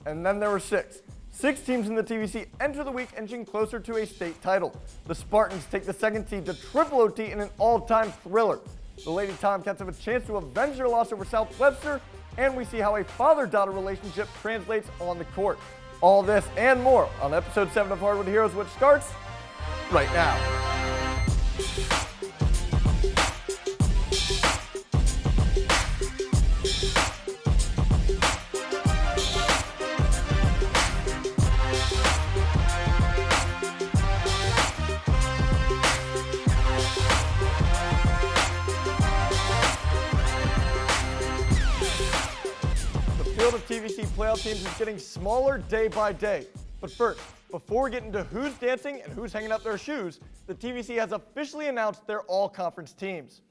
And then there were six. 6 teams in the TVC enter the week inching closer to a state title. The Spartans take the second seed to Triple OT in an all-time thriller. The Lady Tomcats have a chance to avenge their loss over South Webster, and we see how a father-daughter relationship translates on the court. All this and more on episode 7 of Hardwood Heroes, which starts right now. The field of TVC playoff teams is getting smaller day by day. But first, before we get into who's dancing and who's hanging up their shoes, the TVC has officially announced their all-conference teams.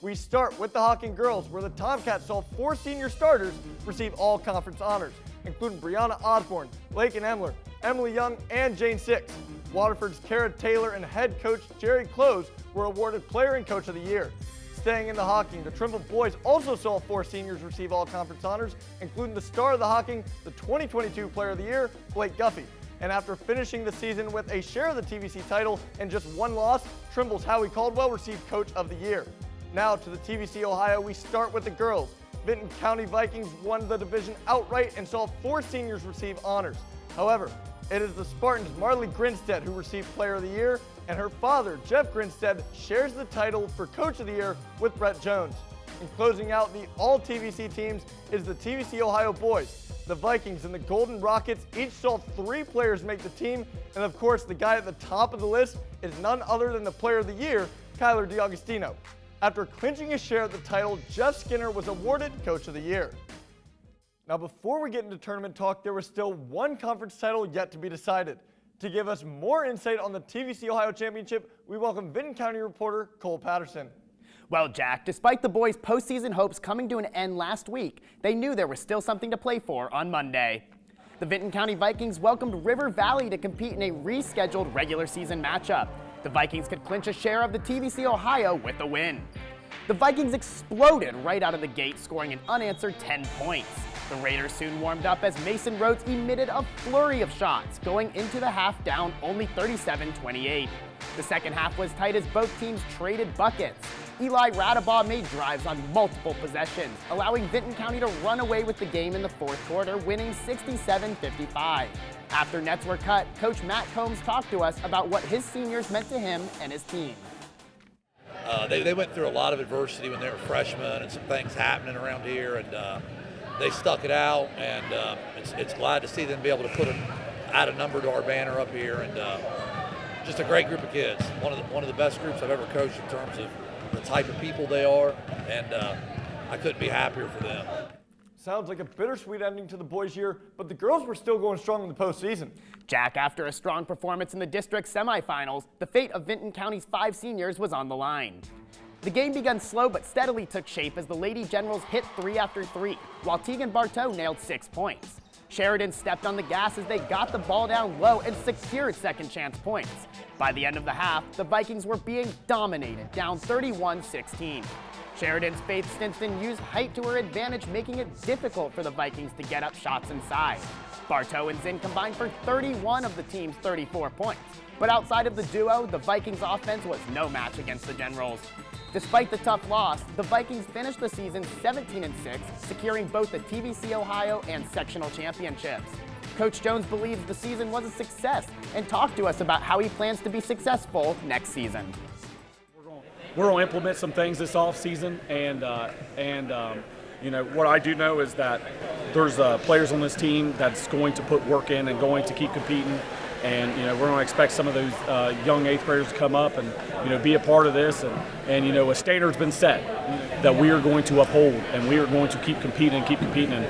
We start with the Hocking girls, where the Tomcats saw 4 senior starters receive all-conference honors, including Brianna Osborne, Lakin Emler, Emily Young, and Jane Six. Waterford's Kara Taylor and head coach Jerry Close were awarded Player and Coach of the Year. Staying in the Hocking, the Trimble boys also saw 4 seniors receive all-conference honors, including the star of the Hocking, the 2022 Player of the Year, Blake Guffey. And after finishing the season with a share of the TVC title and just 1 loss, Trimble's Howie Caldwell received Coach of the Year. Now to the TVC Ohio, we start with the girls. Vinton County Vikings won the division outright and saw 4 seniors receive honors. However, it is the Spartans' Marley Grinstead who received Player of the Year, and her father, Jeff Grinstead, shares the title for Coach of the Year with Brett Jones. And closing out the all-TVC teams is the TVC Ohio boys. The Vikings and the Golden Rockets each saw 3 players make the team, and of course the guy at the top of the list is none other than the Player of the Year, Kyler DiAugustino. After clinching a share of the title, Jeff Skinner was awarded Coach of the Year. Now before we get into tournament talk, there was still 1 conference title yet to be decided. To give us more insight on the TVC Ohio Championship, we welcome Vinton County reporter Cole Patterson. Well, Jack, despite the boys' postseason hopes coming to an end last week, they knew there was still something to play for on Monday. The Vinton County Vikings welcomed River Valley to compete in a rescheduled regular season matchup. The Vikings could clinch a share of the TVC Ohio with a win. The Vikings exploded right out of the gate, scoring an unanswered 10 points. The Raiders soon warmed up as Mason Rhodes emitted a flurry of shots, going into the half down only 37-28. The second half was tight as both teams traded buckets. Eli Radabaugh made drives on multiple possessions, allowing Vinton County to run away with the game in the fourth quarter, winning 67-55. After nets were cut, Coach Matt Combs talked to us about what his seniors meant to him and his team. They went through a lot of adversity when they were freshmen and some things happening around here, and they stuck it out, and it's glad to see them be able to add a number to our banner up here, and just a great group of kids. One of the best groups I've ever coached in terms of the type of people they are, and I couldn't be happier for them. Sounds like a bittersweet ending to the boys' year, but the girls were still going strong in the postseason. Jack, after a strong performance in the district semifinals, the fate of Vinton County's 5 seniors was on the line. The game began slow but steadily took shape as the Lady Generals hit 3 after 3, while Tegan Bartow nailed 6 points. Sheridan stepped on the gas as they got the ball down low and secured second chance points. By the end of the half, the Vikings were being dominated, down 31-16. Sheridan's Faith Stinston used height to her advantage, making it difficult for the Vikings to get up shots inside. Bartow and Zinn combined for 31 of the team's 34 points. But outside of the duo, the Vikings offense was no match against the Generals. Despite the tough loss, the Vikings finished the season 17-6, securing both the TVC Ohio and sectional championships. Coach Jones believes the season was a success and talked to us about how he plans to be successful next season. We're going to implement some things this offseason, and what I do know is that there's players on this team that's going to put work in and going to keep competing. And we're going to expect some of those young 8th graders to come up and be a part of this. And a standard's been set that we are going to uphold, and we are going to keep competing.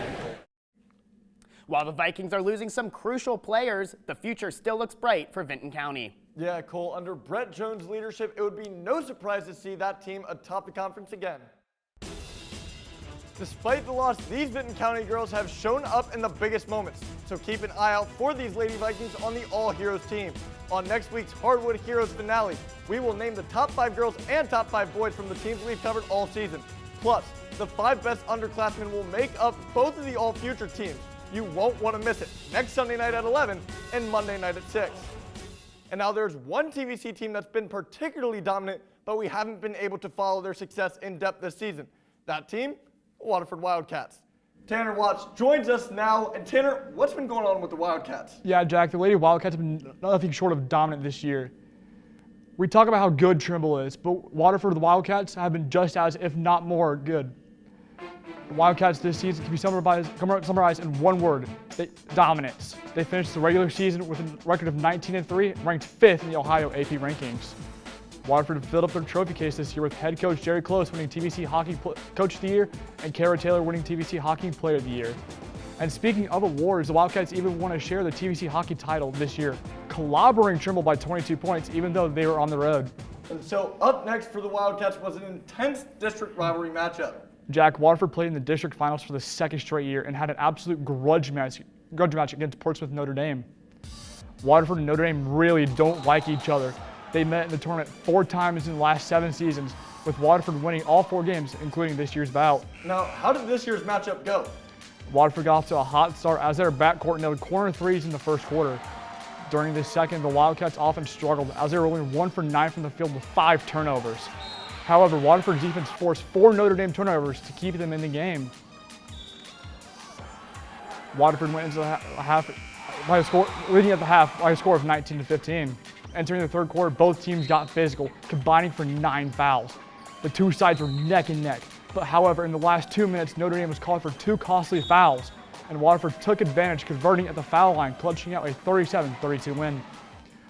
While the Vikings are losing some crucial players, the future still looks bright for Vinton County. Yeah, Cole, under Brett Jones' leadership, it would be no surprise to see that team atop the conference again. Despite the loss, these Vinton County girls have shown up in the biggest moments, so keep an eye out for these Lady Vikings on the All Heroes team. On next week's Hardwood Heroes finale, we will name the top 5 girls and top 5 boys from the teams we've covered all season. Plus, the 5 best underclassmen will make up both of the all-future teams. You won't want to miss it next Sunday night at 11 and Monday night at 6. And now there's one TVC team that's been particularly dominant, but we haven't been able to follow their success in depth this season. That team, Waterford Wildcats. Tanner Watts joins us now. And Tanner, what's been going on with the Wildcats? Yeah, Jack, the Lady Wildcats have been nothing short of dominant this year. We talk about how good Trimble is, but Waterford, the Wildcats, have been just as, if not more, good. The Wildcats this season can be summarized in one word: dominance. They finished the regular season with a record of 19-3, ranked 5th in the Ohio AP rankings. Waterford filled up their trophy case this year with head coach Jerry Close winning TVC Hockey Coach of the Year and Kara Taylor winning TVC Hockey Player of the Year. And speaking of awards, the Wildcats even won a share of the TVC Hockey title this year, clobbering Trimble by 22 points, even though they were on the road. And so up next for the Wildcats was an intense district rivalry matchup. Jack, Waterford played in the district finals for the second straight year and had an absolute grudge match against Portsmouth Notre Dame. Waterford and Notre Dame really don't like each other. They met in the tournament 4 times in the last 7 seasons, with Waterford winning all 4 games, including this year's bout. Now, how did this year's matchup go? Waterford got off to a hot start as their backcourt nailed corner threes in the first quarter. During the second, the Wildcats offense struggled as they were only 1 for 9 from the field with 5 turnovers. However, Waterford's defense forced 4 Notre Dame turnovers to keep them in the game. Waterford went into the half leading at the half by a score of 19-15. Entering the third quarter, both teams got physical, combining for 9 fouls. The two sides were neck and neck, but however, in the last 2 minutes, Notre Dame was called for 2 costly fouls, and Waterford took advantage, converting at the foul line, clutching out a 37-32 win.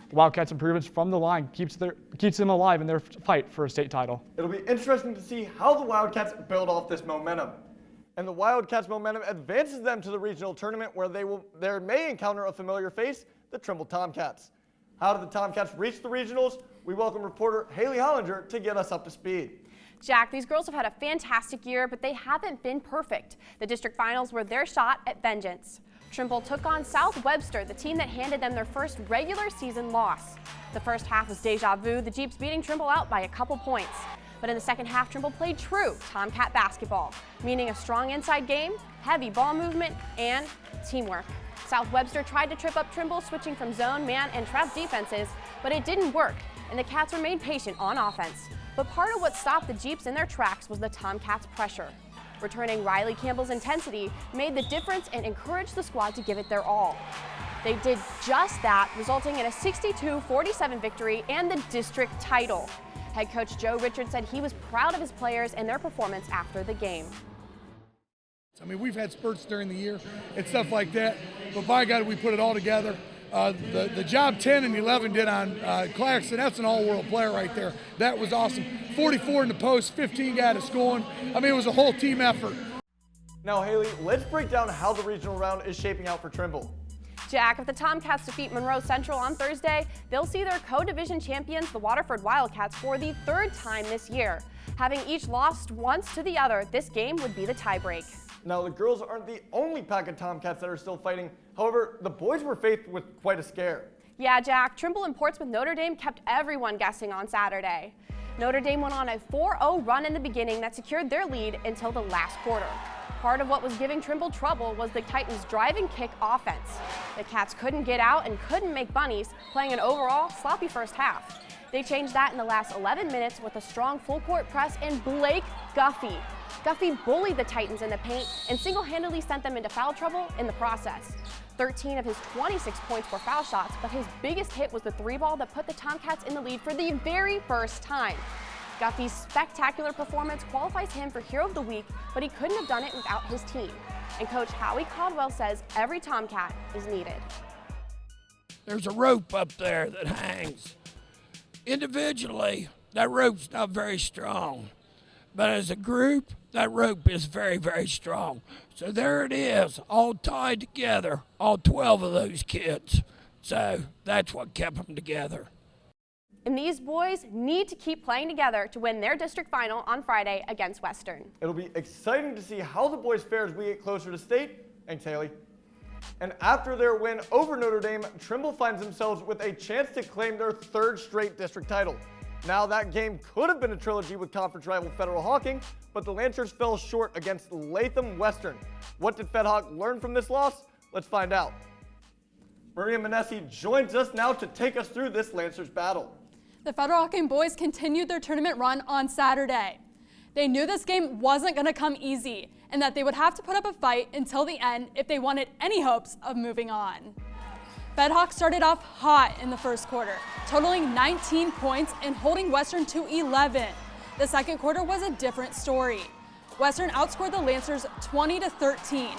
The Wildcats' improvements from the line keeps them alive in their fight for a state title. It'll be interesting to see how the Wildcats build off this momentum. And the Wildcats' momentum advances them to the regional tournament where they may encounter a familiar face, the Trimble Tomcats. How did the Tomcats reach the regionals? We welcome reporter Haley Hollinger to get us up to speed. Jack, these girls have had a fantastic year, but they haven't been perfect. The district finals were their shot at vengeance. Trimble took on South Webster, the team that handed them their first regular season loss. The first half was deja vu, the Jeeps beating Trimble out by a couple points. But in the second half, Trimble played true Tomcat basketball, meaning a strong inside game, heavy ball movement, and teamwork. South Webster tried to trip up Trimble, switching from zone, man, and trap defenses, but it didn't work, and the Cats remained patient on offense. But part of what stopped the Jeeps in their tracks was the Tomcats' pressure. Returning Riley Campbell's intensity made the difference and encouraged the squad to give it their all. They did just that, resulting in a 62-47 victory and the district title. Head coach Joe Richards said he was proud of his players and their performance after the game. I mean, we've had spurts during the year and stuff like that, but by God, we put it all together. The job 10 and 11 did on Claxton, that's an all-world player right there. That was awesome. 44 in the post, 15 got us going. I mean, it was a whole team effort. Now, Haley, let's break down how the regional round is shaping out for Trimble. Jack, if the Tomcats defeat Monroe Central on Thursday, they'll see their co-division champions, the Waterford Wildcats, for the 3rd time this year. Having each lost once to the other, this game would be the tiebreak. Now, the girls aren't the only pack of Tomcats that are still fighting. However, the boys were faced with quite a scare. Yeah, Jack, Trimble and Portsmouth Notre Dame kept everyone guessing on Saturday. Notre Dame went on a 4-0 run in the beginning that secured their lead until the last quarter. Part of what was giving Trimble trouble was the Titans' drive and kick offense. The Cats couldn't get out and couldn't make bunnies, playing an overall sloppy first half. They changed that in the last 11 minutes with a strong full-court press and Blake Guffey. Guffey bullied the Titans in the paint and single-handedly sent them into foul trouble in the process. 13 of his 26 points were foul shots, but his biggest hit was the 3-ball that put the Tomcats in the lead for the very first time. Guffey's spectacular performance qualifies him for Hero of the Week, but he couldn't have done it without his team. And Coach Howie Caldwell says every Tomcat is needed. There's a rope up there that hangs. Individually, that rope's not very strong. But as a group, that rope is very, very strong. So there it is, all tied together, all 12 of those kids. So that's what kept them together. And these boys need to keep playing together to win their district final on Friday against Western. It'll be exciting to see how the boys fare as we get closer to state. Thanks, Haley. And after their win over Notre Dame, Trimble finds themselves with a chance to claim their 3rd straight district title. Now, that game could have been a trilogy with conference rival Federal Hocking, but the Lancers fell short against Latham Western. What did Fed Hawk learn from this loss? Let's find out. Maria Manessi joins us now to take us through this Lancers battle. The Federal Hocking boys continued their tournament run on Saturday. They knew this game wasn't going to come easy and that they would have to put up a fight until the end if they wanted any hopes of moving on. Fed Hawk started off hot in the first quarter, totaling 19 points and holding Western to 11. The second quarter was a different story. Western outscored the Lancers 20-13.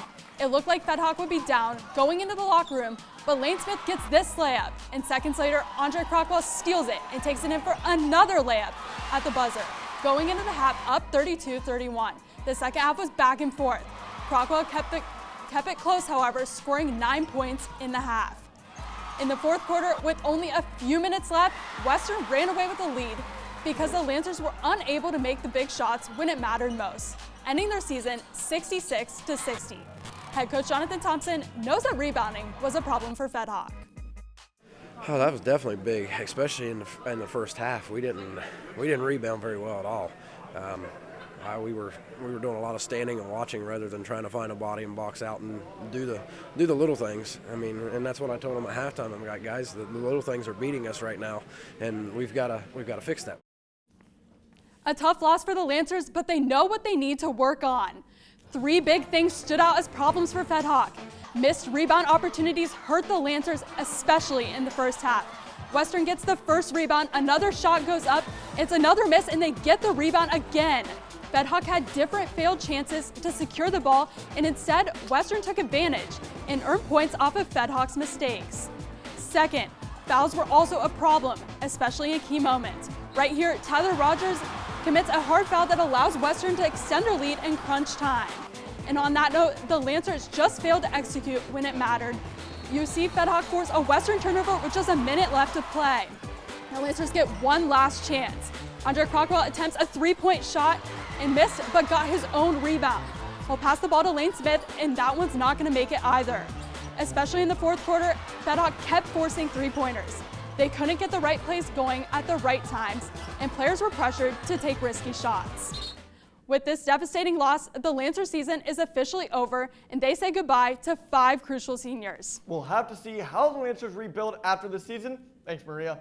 It looked like Fed Hawk would be down going into the locker room, but Lane Smith gets this layup, and seconds later, Andre Crockwell steals it and takes it in for another layup at the buzzer. Going into the half up 32-31. The second half was back and forth. Crockwell kept it close, however, scoring 9 points in the half. In the fourth quarter, with only a few minutes left, Western ran away with the lead because the Lancers were unable to make the big shots when it mattered most, ending their season 66-60. Head coach Jonathan Thompson knows that rebounding was a problem for Fed Hawk. Oh, that was definitely big, especially in the first half. We didn't rebound very well at all. We were doing a lot of standing and watching rather than trying to find a body and box out and do the little things. I mean, and that's what I told them at halftime. I'm like, guys, the little things are beating us right now, and we've got to fix that. A tough loss for the Lancers, but they know what they need to work on. 3 big things stood out as problems for Fed Hawk. Missed rebound opportunities hurt the Lancers, especially in the first half. Western gets the first rebound, another shot goes up, it's another miss, and they get the rebound again. Fed Hawk had different failed chances to secure the ball, and instead, Western took advantage and earned points off of Fed Hawk's mistakes. Second, fouls were also a problem, especially in key moments. Right here, Tyler Rogers commits a hard foul that allows Western to extend their lead in crunch time. And on that note, the Lancers just failed to execute when it mattered. You see Fed Hawk force a Western turnover with just a minute left to play. The Lancers get one last chance. Andre Crockwell attempts a 3-point shot and missed, but got his own rebound. He'll pass the ball to Lane Smith, and that one's not going to make it either. Especially in the fourth quarter, Fed Hawk kept forcing 3-pointers. They couldn't get the right plays going at the right times, and players were pressured to take risky shots. With this devastating loss, the Lancer season is officially over, and they say goodbye to 5 crucial seniors. We'll have to see how the Lancers rebuild after the season. Thanks, Maria.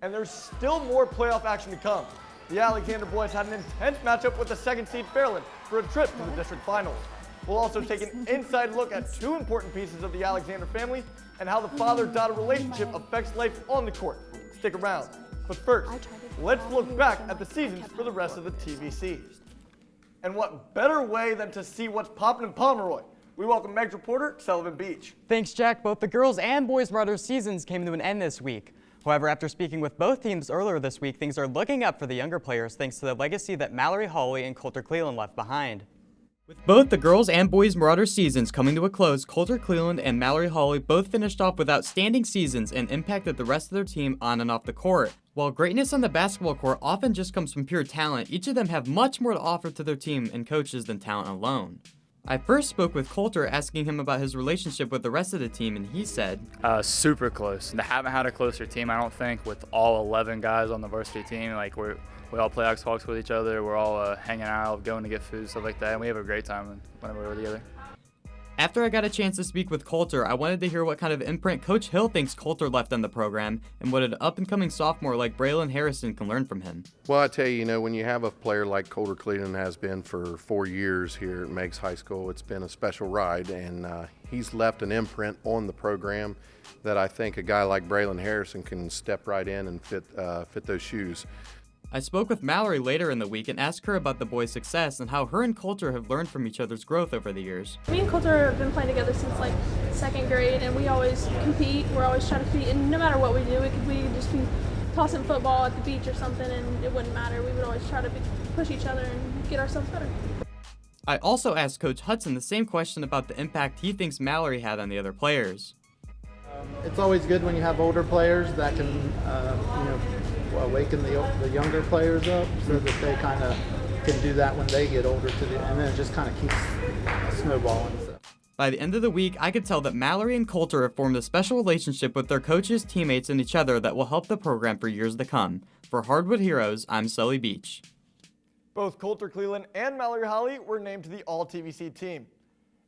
And there's still more playoff action to come. The Alexander boys had an intense matchup with the second seed Fairland for a trip to the district finals. We'll also take an inside look at 2 important pieces of the Alexander family and how the father-daughter relationship affects life on the court. Stick around. But first, let's look back at the seasons for the rest of the TVC. And what better way than to see what's popping in Pomeroy? We welcome Meigs reporter Sullivan Beach. Thanks, Jack. Both the girls' and boys' Marauder seasons came to an end this week. However, after speaking with both teams earlier this week, things are looking up for the younger players thanks to the legacy that Mallory Hawley and Coulter Cleland left behind. With both the girls' and boys' Marauder seasons coming to a close, Coulter Cleland and Mallory Hawley both finished off with outstanding seasons and impacted the rest of their team on and off the court. While greatness on the basketball court often just comes from pure talent, each of them have much more to offer to their team and coaches than talent alone. I first spoke with Coulter, asking him about his relationship with the rest of the team, and he said, super close. I haven't had a closer team, I don't think, with all 11 guys on the varsity team. Like, we all play Xbox with each other, we're all hanging out, going to get food, stuff like that, and we have a great time whenever we're together. After I got a chance to speak with Coulter, I wanted to hear what kind of imprint Coach Hill thinks Coulter left on the program and what an up-and-coming sophomore like Braylon Harrison can learn from him. Well, I tell you, when you have a player like Coulter Cleland has been for 4 years here at Meigs High School, it's been a special ride, and he's left an imprint on the program that I think a guy like Braylon Harrison can step right in and fit those shoes. I spoke with Mallory later in the week and asked her about the boys' success and how her and Coulter have learned from each other's growth over the years. Me and Coulter have been playing together since like 2nd grade, and we always compete. We're always trying to compete, and no matter what we do, we could just be tossing football at the beach or something, and it wouldn't matter. We would always try to push each other and get ourselves better. I also asked Coach Hudson the same question about the impact he thinks Mallory had on the other players. It's always good when you have older players that can, awaken the younger players up so that they kind of can do that when they get older and then it just kind of keeps snowballing. By the end of the week, I could tell that Mallory and Coulter have formed a special relationship with their coaches, teammates, and each other that will help the program for years to come. For Hardwood Heroes, I'm Sully Beach. Both Coulter Cleland and Mallory Hawley were named to the All-TVC team.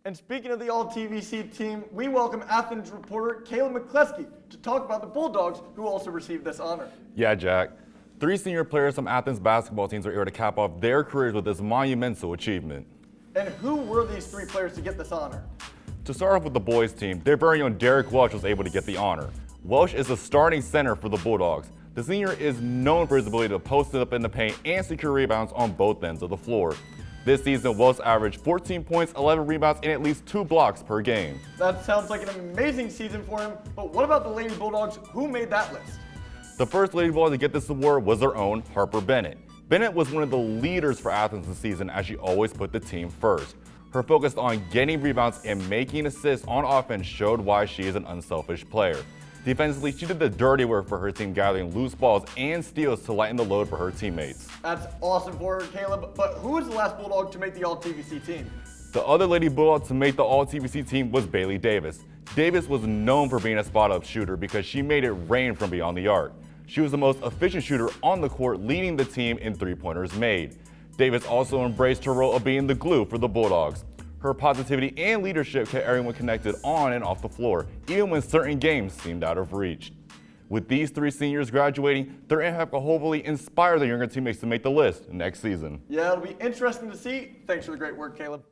And speaking of the All-TVC team, we welcome Athens reporter Caleb McCleskey to talk about the Bulldogs, who also received this honor. Yeah, Jack. 3 senior players from Athens basketball teams are able to cap off their careers with this monumental achievement. And who were these 3 players to get this honor? To start off with the boys team, their very own Derek Welch was able to get the honor. Welch is the starting center for the Bulldogs. The senior is known for his ability to post it up in the paint and secure rebounds on both ends of the floor. This season, Welch averaged 14 points, 11 rebounds, and at least 2 blocks per game. That sounds like an amazing season for him, but what about the Lady Bulldogs? Who made that list? The first Lady Bulldog to get this award was their own Harper Bennett. Bennett was one of the leaders for Athens this season as she always put the team first. Her focus on getting rebounds and making assists on offense showed why she is an unselfish player. Defensively, she did the dirty work for her team, gathering loose balls and steals to lighten the load for her teammates. That's awesome for her, Caleb, but who was the last Bulldog to make the All-TVC team? The other Lady Bulldog to make the All-TVC team was Bailey Davis. Davis was known for being a spot-up shooter because she made it rain from beyond the arc. She was the most efficient shooter on the court, leading the team in 3-pointers made. Davis also embraced her role of being the glue for the Bulldogs. Her positivity and leadership kept everyone connected on and off the floor, even when certain games seemed out of reach. With these 3 seniors graduating, their impact will hopefully inspire their younger teammates to make the list next season. Yeah, it'll be interesting to see. Thanks for the great work, Caleb.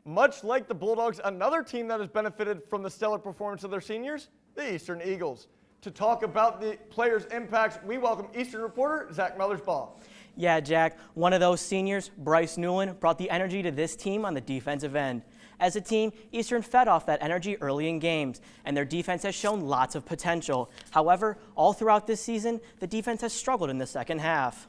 Much like the Bulldogs, another team that has benefited from the stellar performance of their seniors, the Eastern Eagles. To talk about the players' impacts, we welcome Eastern reporter Zach Mothersbaugh. Yeah, Jack, one of those seniors, Bryce Newland, brought the energy to this team on the defensive end. As a team, Eastern fed off that energy early in games, and their defense has shown lots of potential. However, all throughout this season, the defense has struggled in the second half.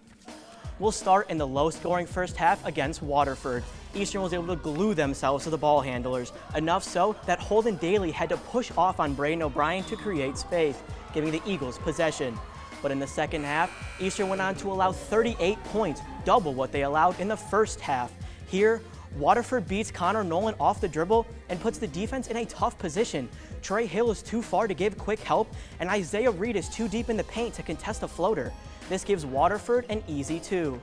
We'll start in the low-scoring first half against Waterford. Eastern was able to glue themselves to the ball handlers, enough so that Holden Daly had to push off on Braden O'Brien to create space, giving the Eagles possession. But in the second half, Eastern went on to allow 38 points, double what they allowed in the first half. Here, Waterford beats Connor Nolan off the dribble and puts the defense in a tough position. Trey Hill is too far to give quick help, and Isaiah Reed is too deep in the paint to contest a floater. This gives Waterford an easy 2.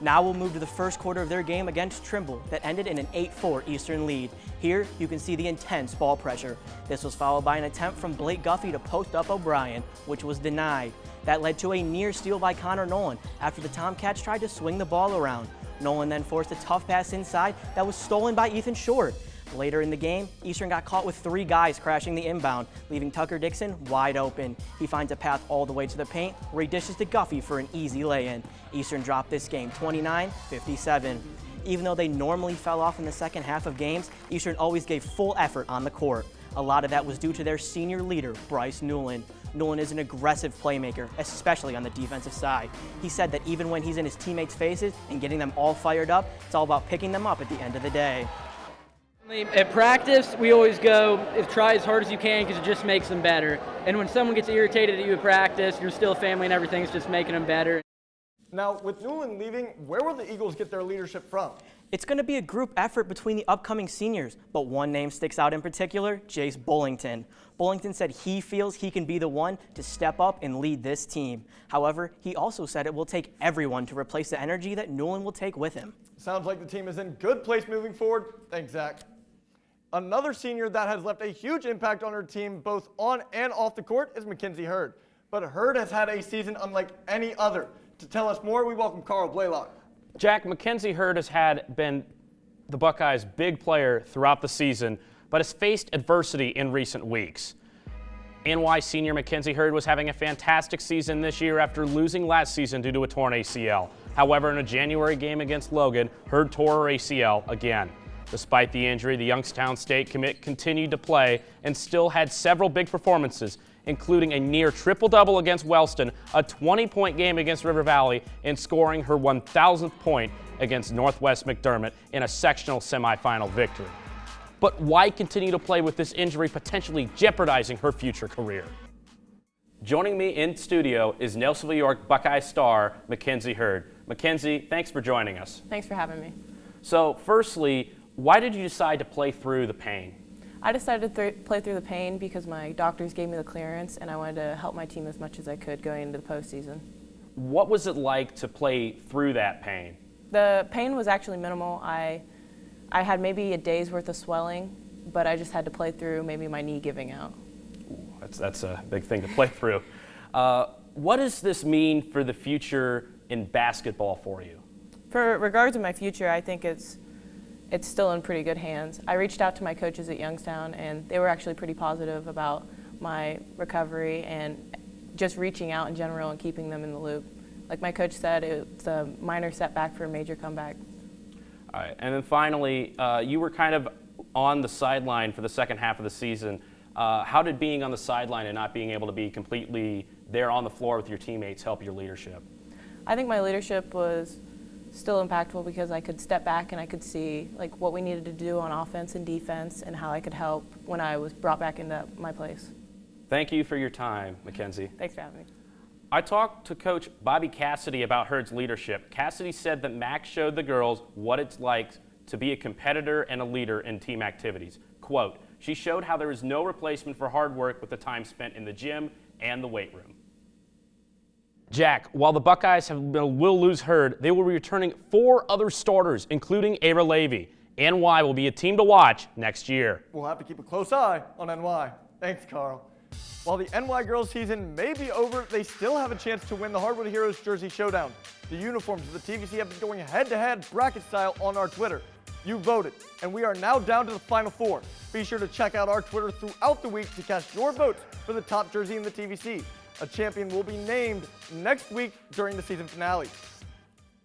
Now we'll move to the first quarter of their game against Trimble that ended in an 8-4 Eastern lead. Here, you can see the intense ball pressure. This was followed by an attempt from Blake Guffey to post up O'Brien, which was denied. That led to a near steal by Connor Nolan after the Tomcats tried to swing the ball around. Nolan then forced a tough pass inside that was stolen by Ethan Short. Later in the game, Eastern got caught with 3 guys crashing the inbound, leaving Tucker Dixon wide open. He finds a path all the way to the paint, where he dishes to Guffey for an easy lay-in. Eastern dropped this game 29-57. Even though they normally fell off in the second half of games, Eastern always gave full effort on the court. A lot of that was due to their senior leader, Bryce Newland. Newland is an aggressive playmaker, especially on the defensive side. He said that even when he's in his teammates' faces and getting them all fired up, it's all about picking them up at the end of the day. At practice, we always go, try as hard as you can because it just makes them better. And when someone gets irritated at you at practice, you're still family and everything, it's just making them better. Now, with Newland leaving, where will the Eagles get their leadership from? It's going to be a group effort between the upcoming seniors, but one name sticks out in particular, Jace Bullington. Bullington said he feels he can be the one to step up and lead this team. However, he also said it will take everyone to replace the energy that Newland will take with him. Sounds like the team is in good place moving forward. Thanks, Zach. Another senior that has left a huge impact on her team both on and off the court is Mackenzie Hurd. But Hurd has had a season unlike any other. To tell us more, we welcome Carl Blaylock. Jack, Mackenzie Hurd has been the Buckeyes' big player throughout the season, but has faced adversity in recent weeks. NY senior Mackenzie Hurd was having a fantastic season this year after losing last season due to a torn ACL. However, in a January game against Logan, Hurd tore her ACL again. Despite the injury, the Youngstown State commit continued to play and still had several big performances, including a near triple-double against Wellston, a 20-point game against River Valley, and scoring her 1,000th point against Northwest McDermott in a sectional semifinal victory. But why continue to play with this injury potentially jeopardizing her future career? Joining me in studio is Nelsonville-York Buckeye star Mackenzie Hurd. Mackenzie, thanks for joining us. Thanks for having me. So firstly, why did you decide to play through the pain? I decided to play through the pain because my doctors gave me the clearance and I wanted to help my team as much as I could going into the postseason. What was it like to play through that pain? The pain was actually minimal. I had maybe a day's worth of swelling but I just had to play through maybe my knee giving out. That's a big thing to play through. What does this mean for the future in basketball for you? For regards to my future, I think it's still in pretty good hands. I reached out to my coaches at Youngstown, and they were actually pretty positive about my recovery and just reaching out in general and keeping them in the loop. Like my coach said, it's a minor setback for a major comeback. All right, and then finally, you were kind of on the sideline for the second half of the season. How did being on the sideline and not being able to be completely there on the floor with your teammates help your leadership? I think my leadership was still impactful because I could step back and I could see like what we needed to do on offense and defense and how I could help when I was brought back into my place. Thank you for your time, Mackenzie. Thanks for having me. I talked to Coach Bobby Cassidy about Herd's leadership. Cassidy said that Max showed the girls what it's like to be a competitor and a leader in team activities. Quote, she showed how there is no replacement for hard work with the time spent in the gym and the weight room. Jack, while the Buckeyes will lose Herd, they will be returning 4 other starters, including Ava Levy. NY will be a team to watch next year. We'll have to keep a close eye on NY. Thanks, Carl. While the NY girls season may be over, they still have a chance to win the Hardwood Heroes Jersey Showdown. The uniforms of the TVC have been going head-to-head bracket style on our Twitter. You voted, and we are now down to the final 4. Be sure to check out our Twitter throughout the week to cast your votes for the top jersey in the TVC. A champion will be named next week during the season finale.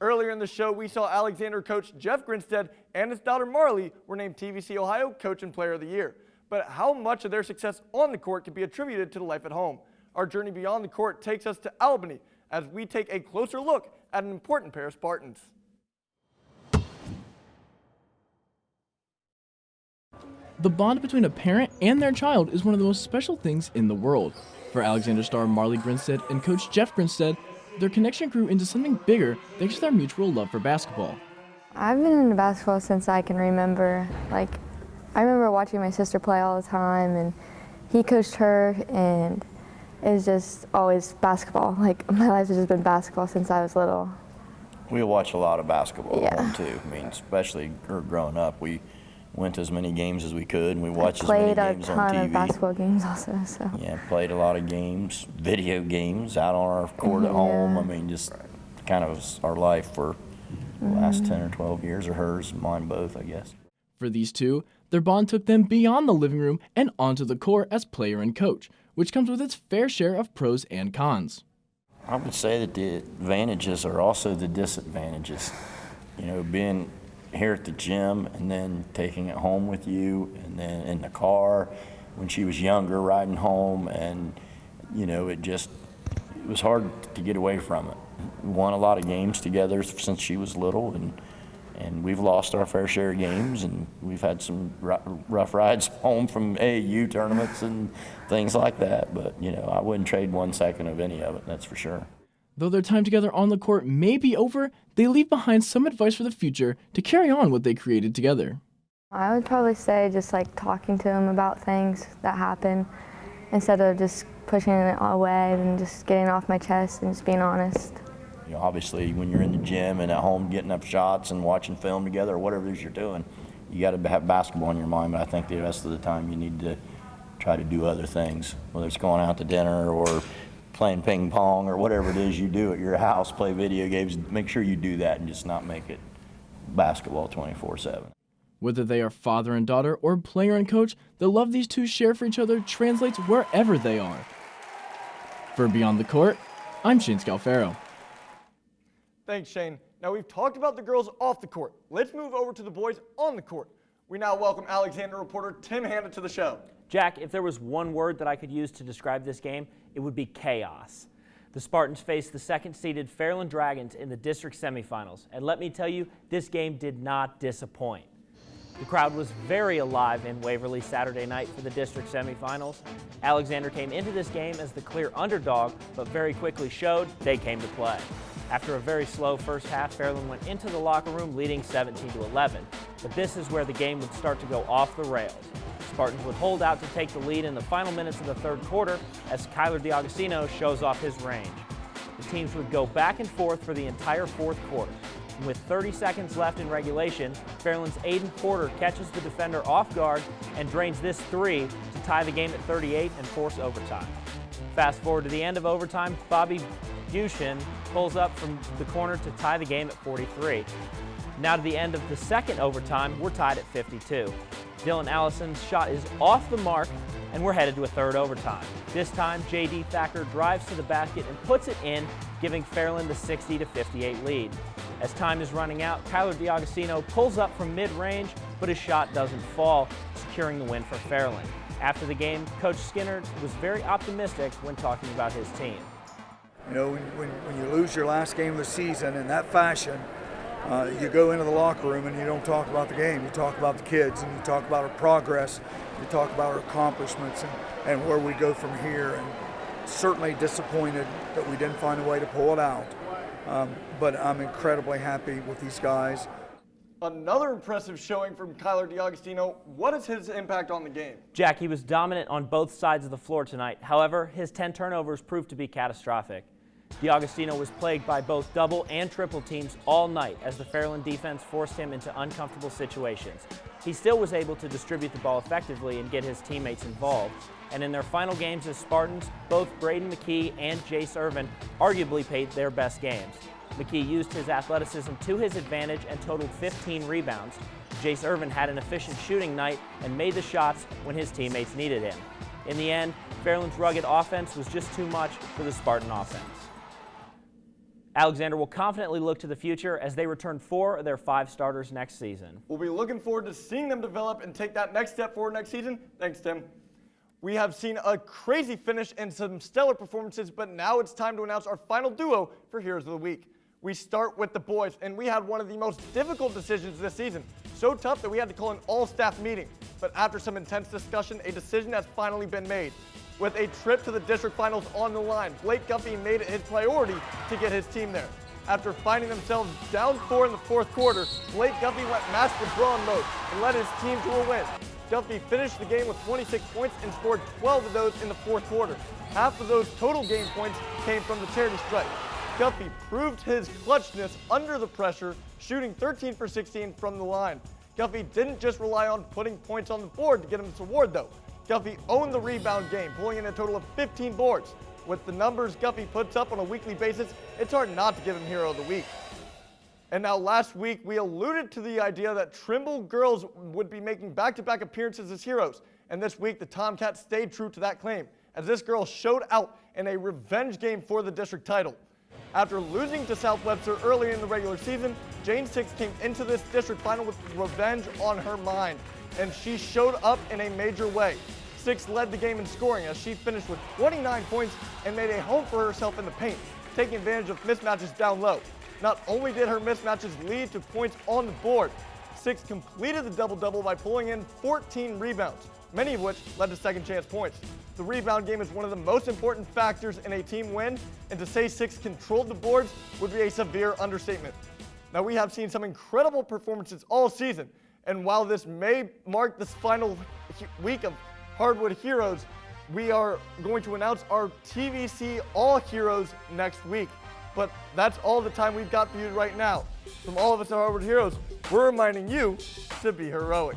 Earlier in the show, we saw Alexander coach Jeff Grinstead and his daughter Marley were named TVC Ohio Coach and Player of the Year. But how much of their success on the court can be attributed to the life at home? Our journey beyond the court takes us to Albany as we take a closer look at an important pair of Spartans. The bond between a parent and their child is one of the most special things in the world. For Alexander star Marley Grinstead and coach Jeff Grinstead, their connection grew into something bigger thanks to their mutual love for basketball. I've been into basketball since I can remember. I remember watching my sister play all the time, and he coached her, and it was just always basketball. My life has just been basketball since I was little. We watch a lot of basketball at home too. I mean, especially growing up, we went to as many games as we could, and we watched as many games on TV. Played a ton of basketball games also. So. Yeah, played a lot of games, video games out on our court at home. I mean, just kind of was our life for the last 10 or 12 years, or hers, mine both, I guess. For these two, their bond took them beyond the living room and onto the court as player and coach, which comes with its fair share of pros and cons. I would say that the advantages are also the disadvantages. You know, being here at the gym and then taking it home with you, and then in the car when she was younger riding home, and you know, it was hard to get away from it. We won a lot of games together since she was little, and we've lost our fair share of games, and we've had some rough rides home from AAU tournaments and things like that, but you know, I wouldn't trade 1 second of any of it, that's for sure. Though their time together on the court may be over, they leave behind some advice for the future to carry on what they created together. I would probably say just talking to him about things that happen instead of just pushing it away and just getting it off my chest and just being honest. You know, obviously, when you're in the gym and at home getting up shots and watching film together or whatever it is you're doing, you got to have basketball in your mind, but I think the rest of the time you need to try to do other things, whether it's going out to dinner or playing ping pong or whatever it is you do at your house, play video games. Make sure you do that and just not make it basketball 24/7. Whether they are father and daughter or player and coach, the love these two share for each other translates wherever they are. For Beyond the Court, I'm Shane Scalfaro. Thanks, Shane. Now we've talked about the girls off the court. Let's move over to the boys on the court. We now welcome Alexander reporter Tim Hanna to the show. Jack, if there was one word that I could use to describe this game, it would be chaos. The Spartans faced the second-seeded Fairland Dragons in the district semifinals, and let me tell you, this game did not disappoint. The crowd was very alive in Waverly Saturday night for the district semifinals. Alexander came into this game as the clear underdog, but very quickly showed they came to play. After a very slow first half, Fairland went into the locker room leading 17-11, but this is where the game would start to go off the rails. Spartans would hold out to take the lead in the final minutes of the third quarter as Kyler DiAugustino shows off his range. The teams would go back and forth for the entire fourth quarter. With 30 seconds left in regulation, Fairland's Aiden Porter catches the defender off guard and drains this three to tie the game at 38 and force overtime. Fast forward to the end of overtime, Bobby Bushin pulls up from the corner to tie the game at 43. Now to the end of the second overtime, we're tied at 52. Dylan Allison's shot is off the mark, and we're headed to a third overtime. This time, J.D. Thacker drives to the basket and puts it in, giving Fairland the 60-58 lead. As time is running out, Kyler DiAgostino pulls up from mid-range, but his shot doesn't fall, securing the win for Fairland. After the game, Coach Skinner was very optimistic when talking about his team. You know, when you lose your last game of the season in that fashion, you go into the locker room and you don't talk about the game. You talk about the kids and you talk about our progress. You talk about our accomplishments and where we go from here. And certainly disappointed that we didn't find a way to pull it out. But I'm incredibly happy with these guys. Another impressive showing from Kyler DiAgostino. What is his impact on the game? Jack, he was dominant on both sides of the floor tonight. However, his 10 turnovers proved to be catastrophic. DiAgostino was plagued by both double and triple teams all night as the Fairland defense forced him into uncomfortable situations. He still was able to distribute the ball effectively and get his teammates involved. And in their final games as Spartans, both Braden McKee and Jace Irvin arguably played their best games. McKee used his athleticism to his advantage and totaled 15 rebounds. Jace Irvin had an efficient shooting night and made the shots when his teammates needed him. In the end, Fairland's rugged offense was just too much for the Spartan offense. Alexander will confidently look to the future as they return 4 of their 5 starters next season. We'll be looking forward to seeing them develop and take that next step forward next season. Thanks, Tim. We have seen a crazy finish and some stellar performances, but now it's time to announce our final duo for Heroes of the Week. We start with the boys, and we had one of the most difficult decisions this season. So tough that we had to call an all-staff meeting. But after some intense discussion, a decision has finally been made. With a trip to the district finals on the line, Blake Guffey made it his priority to get his team there. After finding themselves down 4 in the fourth quarter, Blake Guffey went Master Brawn mode and led his team to a win. Guffey finished the game with 26 points and scored 12 of those in the fourth quarter. Half of those total game points came from the charity stripe. Guffey proved his clutchness under the pressure, shooting 13 for 16 from the line. Guffey didn't just rely on putting points on the board to get him this award, though. Guffey owned the rebound game, pulling in a total of 15 boards. With the numbers Guffey puts up on a weekly basis, it's hard not to give him Hero of the Week. And now last week, we alluded to the idea that Trimble girls would be making back-to-back appearances as heroes. And this week, the Tomcats stayed true to that claim, as this girl showed out in a revenge game for the district title. After losing to South Webster early in the regular season, Jane Six came into this district final with revenge on her mind, and she showed up in a major way. Six led the game in scoring as she finished with 29 points and made a home for herself in the paint, taking advantage of mismatches down low. Not only did her mismatches lead to points on the board, Six completed the double-double by pulling in 14 rebounds, many of which led to second chance points. The rebound game is one of the most important factors in a team win, and to say Six controlled the boards would be a severe understatement. Now, we have seen some incredible performances all season, and while this may mark this final week of Hardwood Heroes, we are going to announce our TVC All Heroes next week. But that's all the time we've got for you right now. From all of us at Hardwood Heroes, we're reminding you to be heroic.